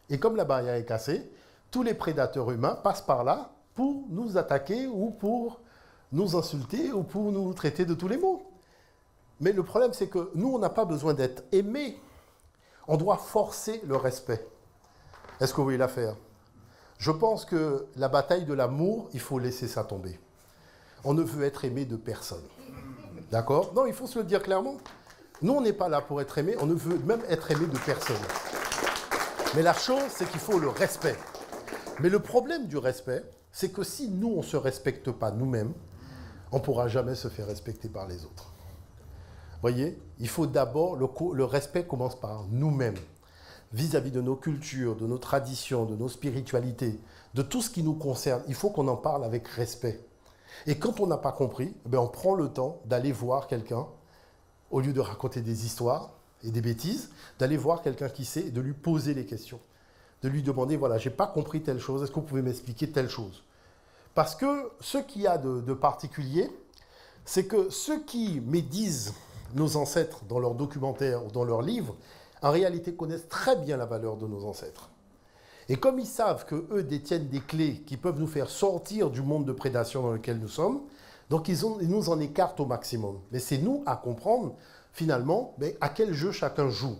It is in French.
Et comme la barrière est cassée, tous les prédateurs humains passent par là pour nous attaquer ou pour nous insulter ou pour nous traiter de tous les maux. Mais le problème, c'est que nous, on n'a pas besoin d'être aimés. On doit forcer le respect. Est-ce que vous voyez l'affaire? Je pense que la bataille de l'amour, il faut laisser ça tomber. On ne veut être aimé de personne. D'accord? Non, il faut se le dire clairement. Nous, on n'est pas là pour être aimé, on ne veut même être aimé de personne. Mais la chose, c'est qu'il faut le respect. Mais le problème du respect, c'est que si nous, on ne se respecte pas nous-mêmes, on ne pourra jamais se faire respecter par les autres. Vous voyez, il faut d'abord, le respect commence par nous-mêmes, vis-à-vis de nos cultures, de nos traditions, de nos spiritualités, de tout ce qui nous concerne. Il faut qu'on en parle avec respect. Et quand on n'a pas compris, on prend le temps d'aller voir quelqu'un, au lieu de raconter des histoires et des bêtises, d'aller voir quelqu'un qui sait et de lui poser les questions. De lui demander, voilà, je n'ai pas compris telle chose, est-ce que vous pouvez m'expliquer telle chose? Parce que ce qu'il y a de particulier, c'est que ceux qui médisent nos ancêtres dans leurs documentaires ou dans leurs livres, en réalité connaissent très bien la valeur de nos ancêtres. Et comme ils savent qu'eux détiennent des clés qui peuvent nous faire sortir du monde de prédation dans lequel nous sommes, donc ils nous en écartent au maximum. Mais c'est nous à comprendre, finalement, à quel jeu chacun joue.